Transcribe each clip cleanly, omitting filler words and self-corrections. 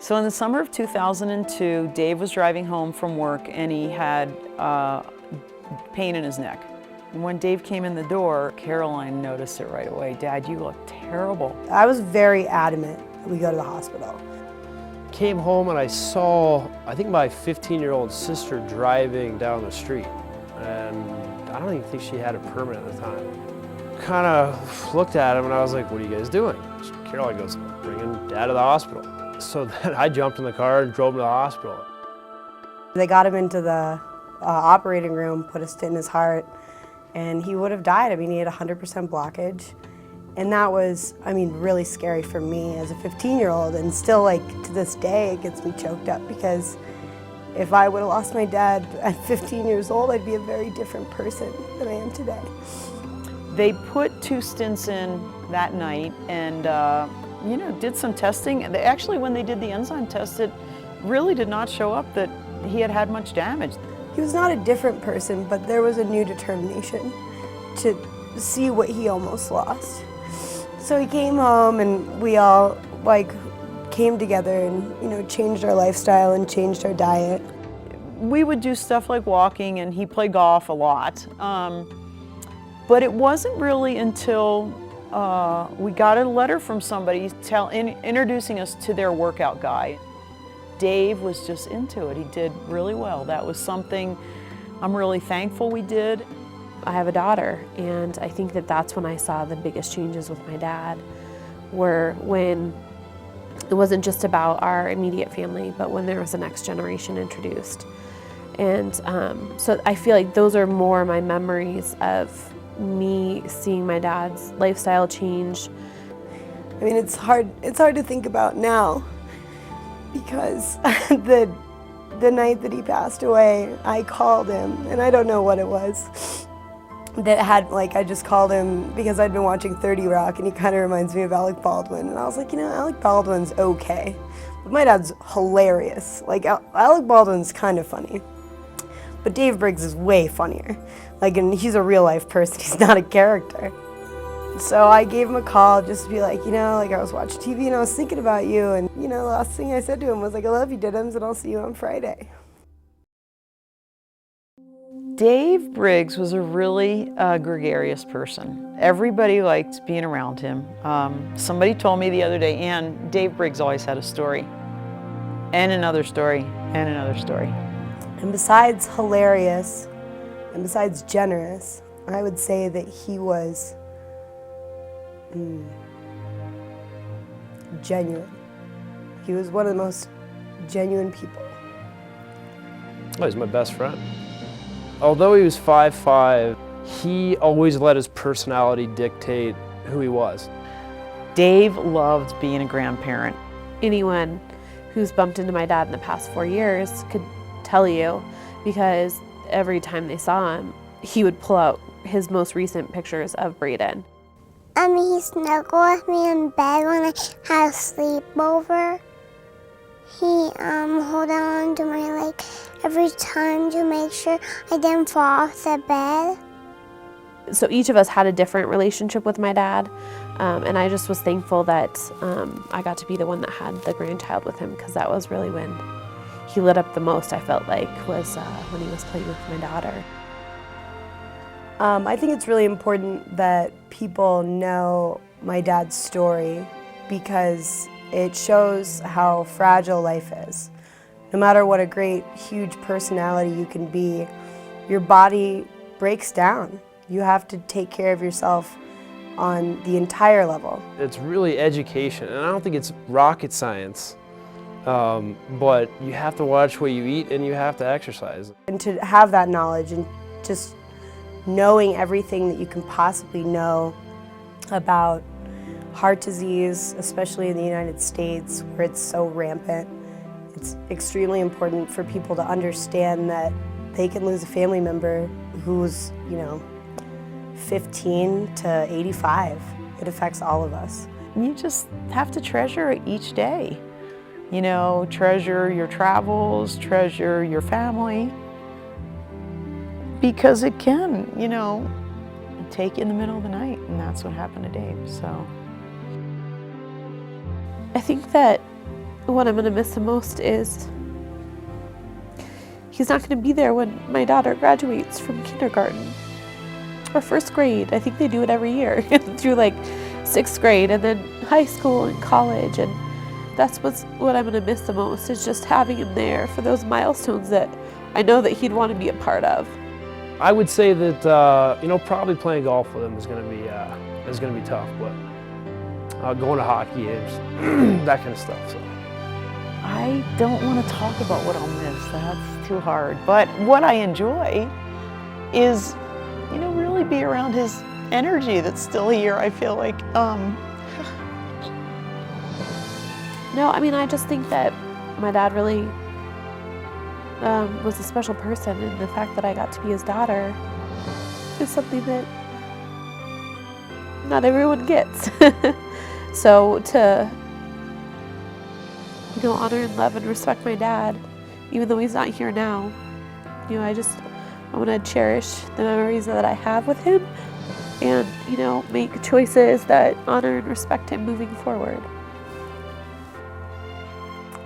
So in the summer of 2002, Dave was driving home from work and he had pain in his neck. When Dave came in the door, Caroline noticed it right away. Dad, you look terrible. I was very adamant that we go to the hospital. Came home and I saw, I think my 15-year-old sister driving down the street. And I don't even think she had a permit at the time. Kind of looked at him and I was like, what are you guys doing? Caroline goes, bringing Dad to the hospital. So then I jumped in the car and drove him to the hospital. They got him into the operating room, put a stent in his heart, and he would have died. I mean, he had 100% blockage. And that was, I mean, really scary for me as a 15-year-old, and still, like, to this day, it gets me choked up because if I would have lost my dad at 15 years old, I'd be a very different person than I am today. They put 2 stents in that night and, you know, did some testing. And actually, when they did the enzyme test, it really did not show up that he had had much damage. He was not a different person, but there was a new determination to see what he almost lost. So he came home and we all came together and, you know, changed our lifestyle and changed our diet. We would do stuff like walking and he played golf a lot. But it wasn't really until we got a letter from somebody introducing us to their workout guy. Dave was just into it. He did really well. That was something I'm really thankful we did. I have a daughter, and I think that that's when I saw the biggest changes with my dad, were when it wasn't just about our immediate family, but when there was the next generation introduced. And so I feel like those are more my memories of me seeing my dad's lifestyle change. I mean, it's hard to think about now because the night that he passed away, I called him, and I don't know what it was. That had, I just called him because I'd been watching 30 Rock and he kind of reminds me of Alec Baldwin. And I was like, you know, Alec Baldwin's okay, but my dad's hilarious. Like, Alec Baldwin's kind of funny, but Dave Briggs is way funnier. And he's a real life person, he's not a character. So I gave him a call just to be like, you know, I was watching TV and I was thinking about you. And, you know, the last thing I said to him was like, I love you, Diddums, and I'll see you on Friday. Dave Briggs was a really gregarious person. Everybody liked being around him. Somebody told me the other day, Ann, Dave Briggs always had a story, and another story, and another story. And besides hilarious, and besides generous, I would say that he was genuine. He was one of the most genuine people. Oh, he's my best friend. Although he was 5'5", he always let his personality dictate who he was. Dave loved being a grandparent. Anyone who's bumped into my dad in the past 4 years could tell you, because every time they saw him, he would pull out his most recent pictures of Braden. He snuggled with me in bed when I had a sleepover. He hold on to my leg every time to make sure I didn't fall off the bed. So each of us had a different relationship with my dad, and I just was thankful that I got to be the one that had the grandchild with him, because that was really when he lit up the most, I felt like, was when he was playing with my daughter. I think it's really important that people know my dad's story because it shows how fragile life is. No matter what a great, huge personality you can be, your body breaks down. You have to take care of yourself on the entire level. It's really education, and I don't think it's rocket science, but you have to watch what you eat and you have to exercise. And to have that knowledge and just knowing everything that you can possibly know about heart disease, especially in the United States where it's so rampant, it's extremely important for people to understand that they can lose a family member who's, 15 to 85. It affects all of us. You just have to treasure each day. Treasure your travels, treasure your family, because it can, take you in the middle of the night, and that's what happened to Dave, so. I think that what I'm gonna miss the most is he's not gonna be there when my daughter graduates from kindergarten or first grade. I think they do it every year through like 6th grade and then high school and college. And that's what I'm gonna miss the most, is just having him there for those milestones that I know that he'd want to be a part of. I would say that you know, probably playing golf with him is going to be tough, but going to hockey games, that kind of stuff. So. I don't want to talk about what I'll miss. That's too hard. But what I enjoy is, you know, really be around his energy that's still here. I feel like. No, I mean, I just think that my dad really was a special person, and the fact that I got to be his daughter is something that not everyone gets. So to, you know, honor and love and respect my dad, even though he's not here now, you know, I want to cherish the memories that I have with him, and, you know, make choices that honor and respect him moving forward.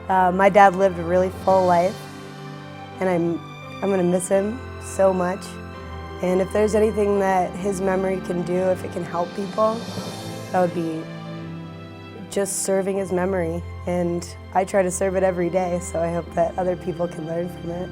My dad lived a really full life, and I'm gonna miss him so much. And if there's anything that his memory can do, if it can help people, that would be just serving his memory. And I try to serve it every day, so I hope that other people can learn from it.